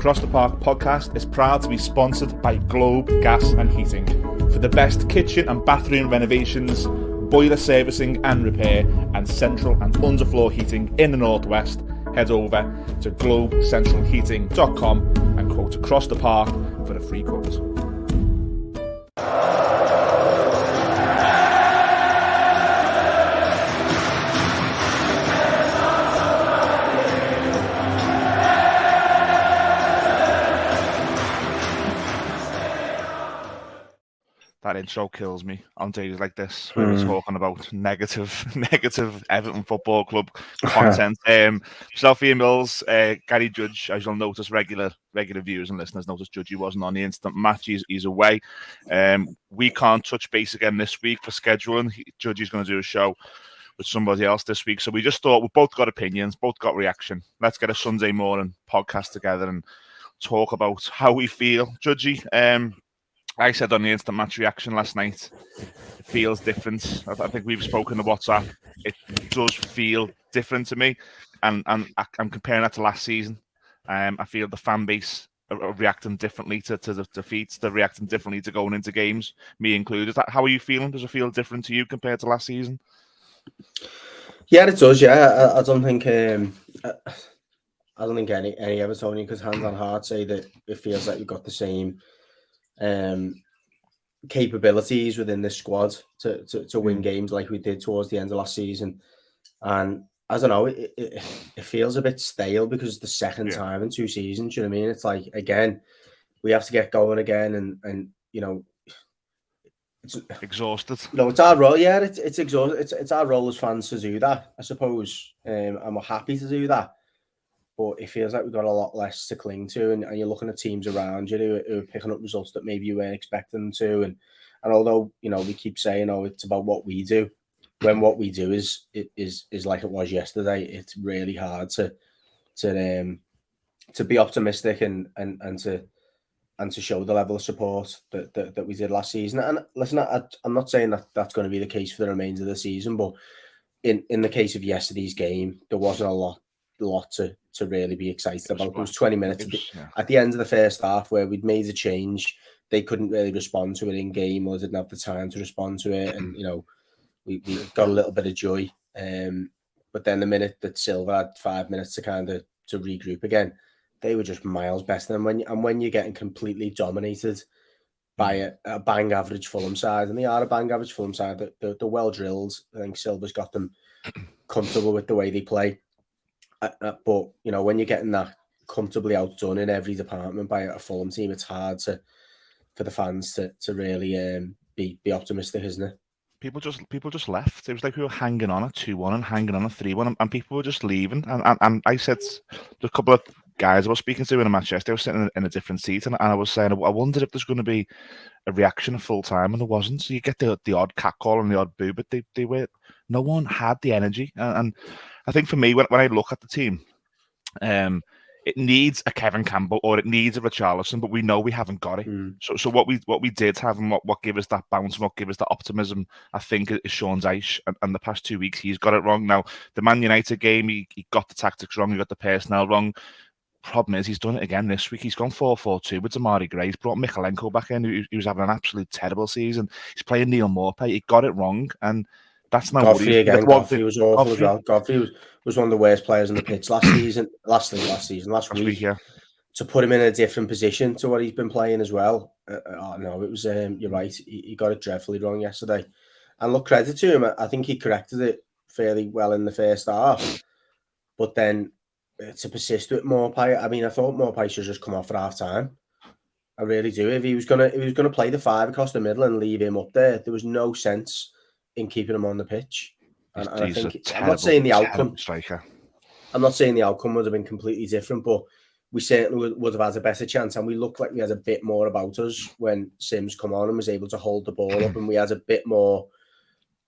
Across the Park podcast is proud to be sponsored by Globe Gas and Heating. For the best kitchen and bathroom renovations, boiler servicing and repair, and central and underfloor heating in the Northwest, head over to globecentralheating.com and quote Across the Park for a free quote. That intro kills me on days like this where we're talking about negative Everton Football Club content. Sophie Mills, Gary Judge, as you'll notice, regular viewers and listeners notice Judge wasn't on the instant match. He's away. We can't touch base again this week for scheduling. Judge is going to do a show with somebody else this week. So we just thought we've both got opinions, both got reaction. Let's get a Sunday morning podcast together and talk about how we feel. Judgy, I said on the instant match reaction last night, it feels different. I think we've spoken to WhatsApp. It does feel different to me, and I'm comparing that to last season. I feel the fan base are reacting differently to the defeats. They're reacting differently to going into games, me included. How are you feeling? Does it feel different to you compared to last season? Yeah, it does. Yeah, I don't think any Evertonian could hand on heart say that it feels like you've got the same capabilities within the squad to win games like we did towards the end of last season. And I don't know, it feels a bit stale because the second time in 2 seasons. You know what I mean? It's like, again, we have to get going again, and you know, it's exhausted. No, it's our role. Yeah, it's exhausted. It's our role as fans to do that, I suppose, and we're happy to do that. But it feels like we've got a lot less to cling to, and you're looking at teams around you who are picking up results that maybe you weren't expecting them to. And although, you know, we keep saying, oh, it's about what we do, when what we do is like it was yesterday, it's really hard to be optimistic and to show the level of support that we did last season. And listen, I'm not saying that that's going to be the case for the remainder of the season, but in the case of yesterday's game, there wasn't a lot to really be excited about. There was 20 minutes at the end of the first half where we'd made a change. They couldn't really respond to it in game, or didn't have the time to respond to it. And, you know, we got a little bit of joy. But then the minute that Silva had 5 minutes to regroup again, they were just miles better. And when you're getting completely dominated by a bang average Fulham side, and they are a bang average Fulham side, they're well drilled. I think Silva's got them comfortable with the way they play. But, you know, when you're getting that comfortably outdone in every department by a Fulham team, it's hard for the fans to really be optimistic, isn't it? People just left. It was like we were hanging on at 2-1 and hanging on at 3-1, and people were just leaving. And I said to a couple of guys I was speaking to in a match yesterday, I was sitting in a different seat, and I was saying, I wondered if there's going to be a reaction at full time, and there wasn't. So you get the odd catcall and the odd boo, but they were, no one had the energy. And I think for me, when I look at the team, it needs a Kevin Campbell or it needs a Richarlison, but we know we haven't got it. So what we did have, and what gave us that bounce and what gave us that optimism, I think, is Sean Dyche. And the past 2 weeks, he's got it wrong. Now, the Man United game, he got the tactics wrong, he got the personnel wrong. Problem is, he's done it again this week. He's gone 4-4-2 with Damari Gray. He's brought Mikalenko back in, who was having an absolute terrible season. He's playing Neil Maupay. He got it wrong, and that's now Godfrey again. Godfrey was awful as well. Godfrey was one of the worst players on the pitch last week. Yeah. To put him in a different position to what he's been playing as well. No, it was. You're right. He got it dreadfully wrong yesterday. And look, credit to him. I think he corrected it fairly well in the first half. But then to persist with Maupay, I mean, I thought Maupay should just come off at half time. I really do. If he was gonna play the 5 across the middle and leave him up there was no sense in keeping him on the pitch. And I think I'm not saying the outcome. I'm not saying the outcome would have been completely different, but we certainly would have had a better chance. And we looked like we had a bit more about us when Sims come on and was able to hold the ball up, and we had a bit more,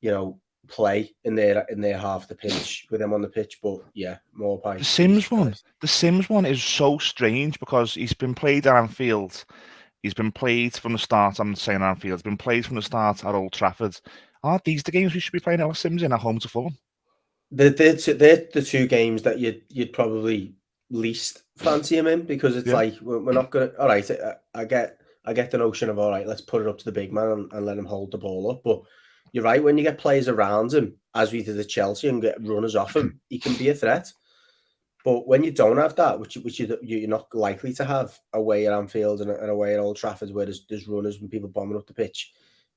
you know, play in their half the pitch with them on the pitch. But yeah, Maupay. The Sims one is so strange because he's been played at Anfield. He's been played from the start. I'm saying Anfield. He's been played from the start at Old Trafford. Aren't these the games we should be playing our Sims in at home to Fulham? They're the 2 games that you'd probably least fancy him in, because it's like we're not gonna. All right, I get the notion of, all right, let's put it up to the big man and let him hold the ball up. But you're right, when you get players around him, as we did at Chelsea, and get runners off him, he can be a threat. But when you don't have that, which you're not likely to have away at Anfield and away at Old Trafford, where there's runners and people bombing up the pitch,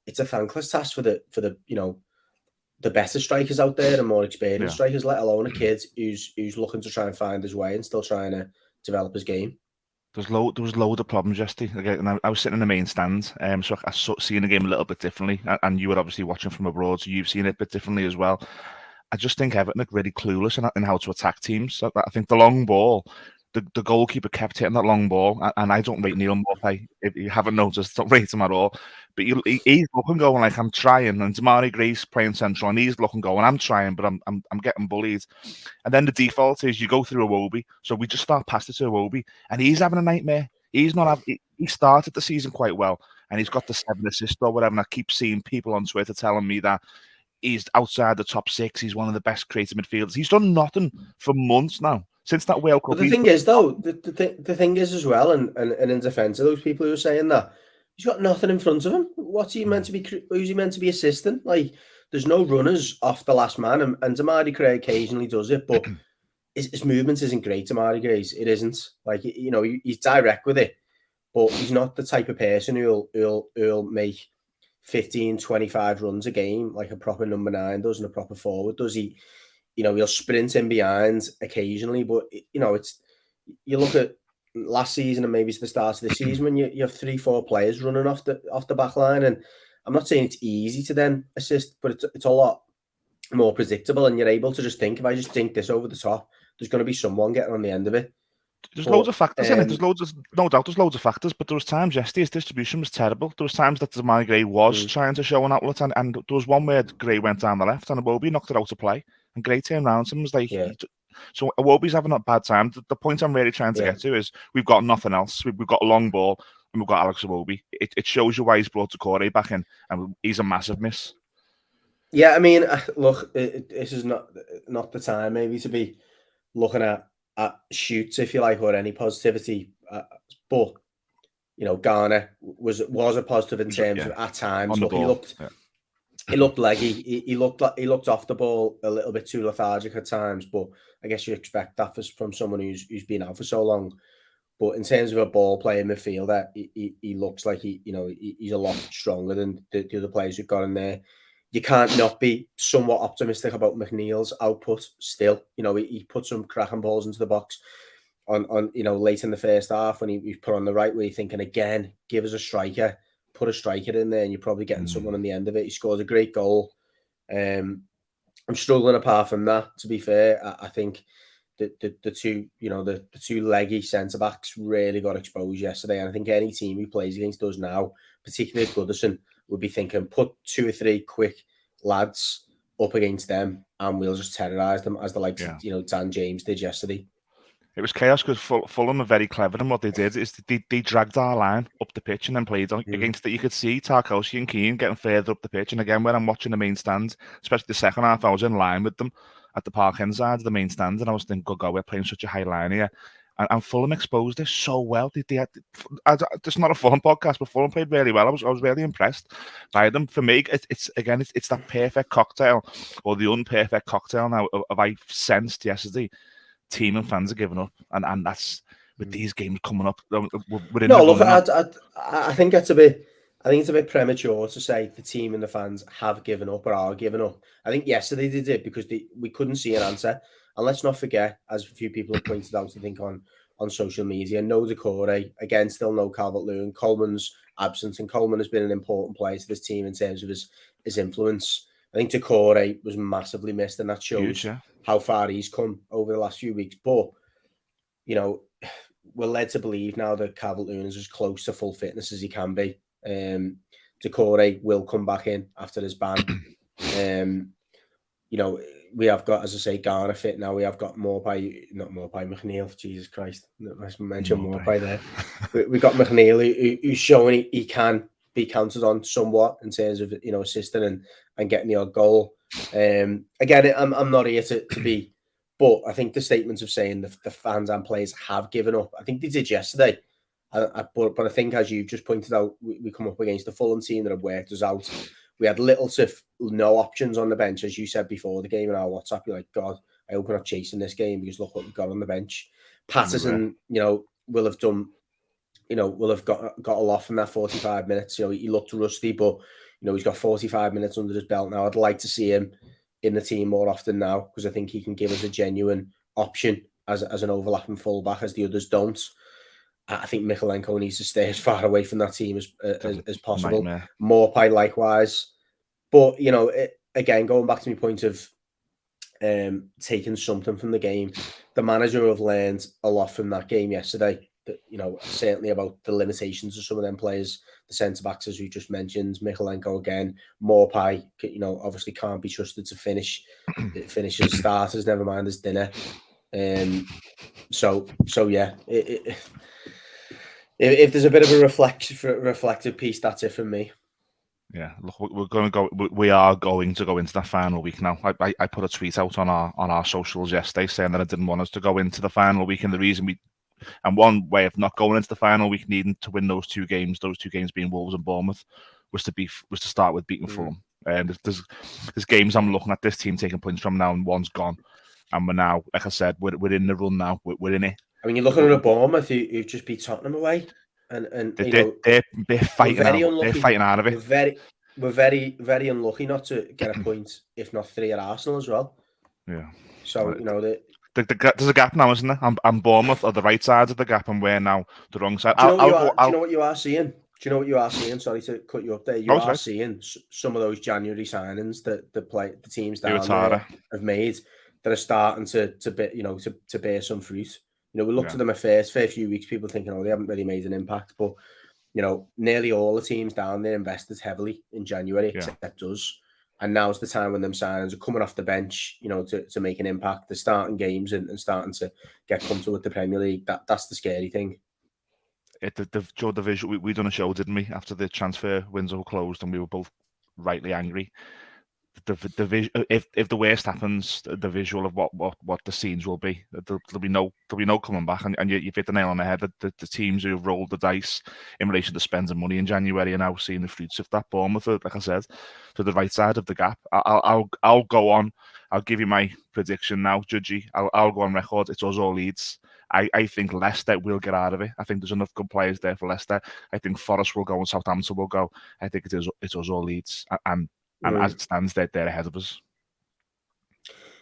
it's a thankless task for the the better strikers out there and more experienced strikers, let alone a kid who's looking to try and find his way and still trying to develop his game. There was loads of problems yesterday. And I was sitting in the main stand, so I seen the game a little bit differently. And you were obviously watching from abroad, so you've seen it a bit differently as well. I just think Everton are really clueless in how to attack teams. So I think the long ball, the goalkeeper kept hitting that long ball, and I don't rate Neil Maupay. If you haven't noticed, don't rate him at all. But he's looking going like, I'm trying, and Damari Gray's playing central, and he's looking going, I'm trying, but I'm getting bullied. And then the default is you go through Iwobi, so we just start past it to Iwobi, and he's having a nightmare. He started the season quite well, and he's got the 7 assists or whatever. And I keep seeing people on Twitter telling me that he's outside the top 6. He's one of the best creative midfielders. He's done nothing for months now since that World Cup. But the thing is, though, the thing is as well, and in defence of those people who are saying that, he's got nothing in front of him. What's he meant to be? Who's he meant to be assisting? Like, there's no runners off the last man, and Damari Gray occasionally does it, but his movement isn't great. Damari Gray's, it isn't. Like, he's direct with it, but he's not the type of person who'll make 15, 25 runs a game like a proper number 9 does and a proper forward does. He'll sprint in behind occasionally, but it's, you look at last season and maybe it's the start of the season when you have 3-4 players running off the back line, and I'm not saying it's easy to then assist, but it's a lot more predictable, and you're able to just think, if I just think this over the top, there's going to be someone getting on the end of it. There's loads of factors in it. There's no doubt there's loads of factors, but there was times yesterday his distribution was terrible. There was times that Damari Gray was trying to show an outlet, and there was one where Gray went down the left and Iwobi knocked it out to play, and Gray turned around and was like, so Iwobi's having a bad time. The point I'm really trying to get to is we've got nothing else. We've got a long ball and we've got Alex Iwobi. It shows you why he's brought Doucouré back in, and he's a massive miss. Yeah, I mean, look, this is not the time maybe to be looking at shoots, if you like, or any positivity. But Garner was a positive in terms of at times. Look, he looked leggy. He looked off the ball a little bit too lethargic at times. But I guess you expect that from someone who's been out for so long. But in terms of a ball playing midfielder, he looks like he's a lot stronger than the other players who've got in there. You can't not be somewhat optimistic about McNeil's output still. He put some cracking balls into the box on late in the first half when he put on the right way, thinking, again, give us a striker, put a striker in there, and you're probably getting someone on the end of it. He scores a great goal. I'm struggling apart from that, to be fair. I think the two, the two leggy centre-backs really got exposed yesterday. And I think any team who plays against us now, particularly Goodison, would be thinking, put 2 or 3 quick lads up against them and we'll just terrorise them, as the likes of Dan James did yesterday. It was chaos because Fulham are very clever, and what they did is they dragged our line up the pitch and then played against it. You could see Tarkowski and Keane getting further up the pitch, and again, when I'm watching the main stand, especially the second half, I was in line with them at the park end side of the main stand, and I was thinking, God, we're playing such a high line here. And Fulham exposed this so well. It's not a Fulham podcast, but Fulham played really well. I was really impressed by them. For me, it's that perfect cocktail, or the unperfect cocktail now of I sensed yesterday. Team and fans are giving up, and that's with these games coming up. I think it's a bit premature to say the team and the fans have given up or are giving up. I think yesterday they did because we couldn't see an answer. And let's not forget, as a few people have pointed out, I think on social media, no Doucouré, again, still no Calvert-Lewin. Coleman's absence, and Coleman has been an important player to this team in terms of his influence. I think Doucouré was massively missed, and that shows how far he's come over the last few weeks. But, we're led to believe now that Calvert-Lewin is as close to full fitness as he can be. Doucouré will come back in after his ban. We have got, as I say, Garner fit now. We have got McNeil. Jesus Christ, I mentioned Maupay there. We've got McNeil who's showing he can be counted on somewhat in terms of assisting and getting the odd goal. Again, I'm not here to be But I think the statements of saying the fans and players have given up, I think they did yesterday. But I think, as you've just pointed out, we come up against the Fulham team that have worked us out. We had little to no options on the bench, as you said before the game in our WhatsApp. You're like, God, I hope we're not chasing this game because look what we've got on the bench. Patterson, will have done, will have got a lot from that 45 minutes. He looked rusty, but he's got 45 minutes under his belt now. I'd like to see him in the team more often now because I think he can give us a genuine option as an overlapping fullback as the others don't. I think Mikalenko needs to stay as far away from that team as possible. Nightmare. Morpie likewise. But, again, going back to my point of taking something from the game, the manager will have learned a lot from that game yesterday. That, certainly about the limitations of some of them players, the centre-backs, as we just mentioned, Mikalenko again, Morpie, obviously can't be trusted to finish his starters, never mind his dinner. So yeah, if there's a bit of a reflective piece, that's it from me. Yeah, look, we are going to go into that final week now. I put a tweet out on our socials yesterday saying that I didn't want us to go into the final week, and the reason and one way of not going into the final week needing to win those two games being Wolves and Bournemouth, was to start with beating Fulham. And there's games I'm looking at this team taking points from now, and one's gone, and we're now, like I said, we're in the run now. We're in it. I mean, you're looking at a Bournemouth who've just beat Tottenham away, and they're fighting. Very unlucky. They're fighting out of it. We're very, very unlucky not to get a point, if not 3 at Arsenal as well. Yeah. So there's a gap now, isn't there? I'm Bournemouth are the right side of the gap, and we're now the wrong side. Do you know what you are seeing? Do you know what you are seeing? Sorry to cut you up there. You are seeing some of those January signings that the teams down there have made that are starting to bear some fruit. We looked at them a fair few weeks, people thinking, they haven't really made an impact, but nearly all the teams down there invested heavily in January, except us. And now's the time when them signings are coming off the bench, to make an impact. They're starting games and starting to get comfortable with the Premier League. That's the scary thing. The visual, we done a show, didn't we, after the transfer window closed, and we were both rightly angry. If the worst happens, the visual of what the scenes will be, there'll be no coming back. And you've hit the nail on the head. The teams who have rolled the dice in relation to spending money in January are now seeing the fruits of that. Bournemouth, like I said, to the right side of the gap. I'll go on. I'll give you my prediction now, Judgy. I'll go on record. It's us or Leeds. I think Leicester will get out of it. I think there's enough good players there for Leicester. I think Forest will go and Southampton will go. I think it's us or Leeds. And as it stands, they're ahead of us.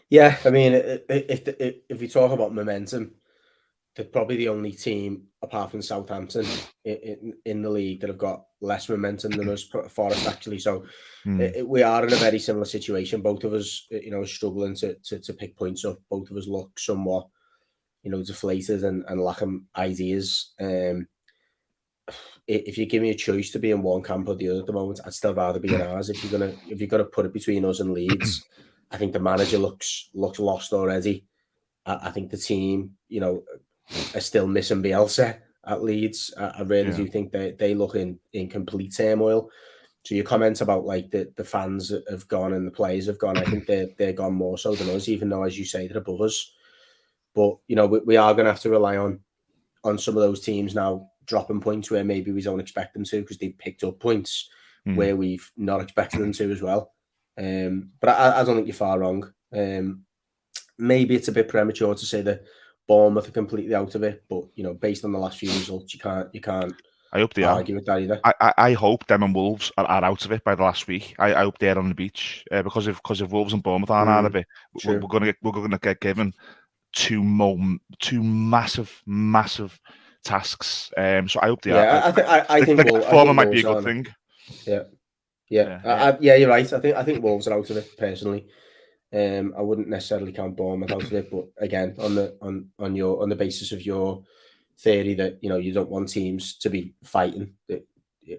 Yeah, I mean, if you talk about momentum, they're probably the only team, apart from Southampton, in the league that have got less momentum than us, Forest, actually. So we are in a very similar situation. Both of us, struggling to pick points up. Both of us look somewhat, deflated and lacking ideas. If you give me a choice to be in one camp or the other at the moment, I'd still rather be in ours. If you're gonna put it between us and Leeds, I think the manager looks lost already. I think the team, are still missing Bielsa at Leeds. I really do think they look in complete turmoil. So your comments about like the fans have gone and the players have gone, I think they're gone more so than us, even though, as you say, they're above us. But we are going to have to rely on some of those teams now dropping points where maybe we don't expect them to, because they picked up points where we've not expected them to as well. But I don't think you're far wrong. Maybe it's a bit premature to say that Bournemouth are completely out of it, but based on the last few results, you can't. I hope they argue with that either. I hope them and Wolves are out of it by the last week. I hope they're on the beach because if Wolves and Bournemouth aren't out of it, we're gonna get given two massive tasks. So I hope they are. I think form might be a good thing. Yeah. You're right. I think Wolves are out of it personally. I wouldn't necessarily count Bournemouth out of it, but again, on the basis of your theory that you don't want teams to be fighting, it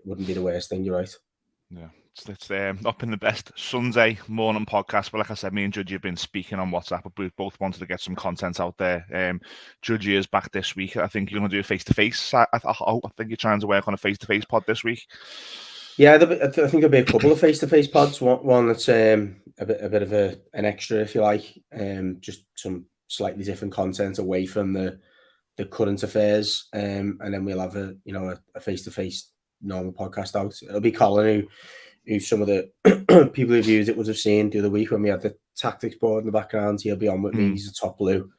wouldn't be the worst thing. You're right. Yeah, it's not been the best Sunday morning podcast, but like I said, me and Judgy have been speaking on WhatsApp. We both wanted to get some content out there. Judgy is back this week. I think you're going to do a face-to-face. I think you're trying to work on a face-to-face pod this week. Yeah, I think there'll be a couple of face-to-face pods. One that's a bit of an extra, if you like. Just some slightly different content away from the current affairs, and then we'll have a face-to-face normal podcast out. It'll be Colin who some of the people who viewed it would have seen the other week when we had the tactics board in the background. He'll be on with me. He's a top blue.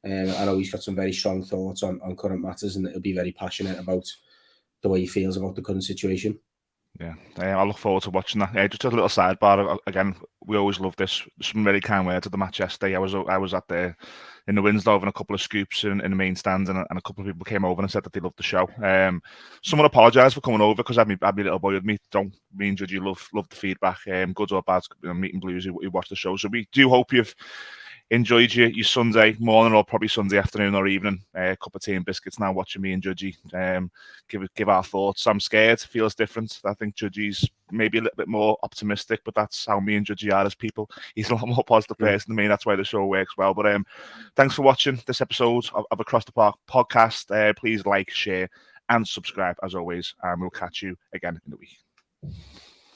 I know he's got some very strong thoughts on current matters, and he'll be very passionate about the way he feels about the current situation. Yeah, I look forward to watching that. Just a little sidebar. Again, we always love this. Some really kind words at the match yesterday. I was at the in the Winslow having a couple of scoops in the main stands, and a couple of people came over and said that they loved the show. Someone apologised for coming over because I had my little boy with me. Don't mean judge. You love the feedback. Good or bad, meeting blues who watch the show. So we do hope you've enjoyed your Sunday morning, or probably Sunday afternoon or evening. Cup of tea and biscuits now, watching me and Judgy give our thoughts. I'm scared. Feels different. I think Judgy's maybe a little bit more optimistic, but that's how me and Judgy are as people. He's a lot more positive person than me. That's why the show works well. But thanks for watching this episode of Across the Park podcast. Please like, share, and subscribe as always. And we'll catch you again in the week.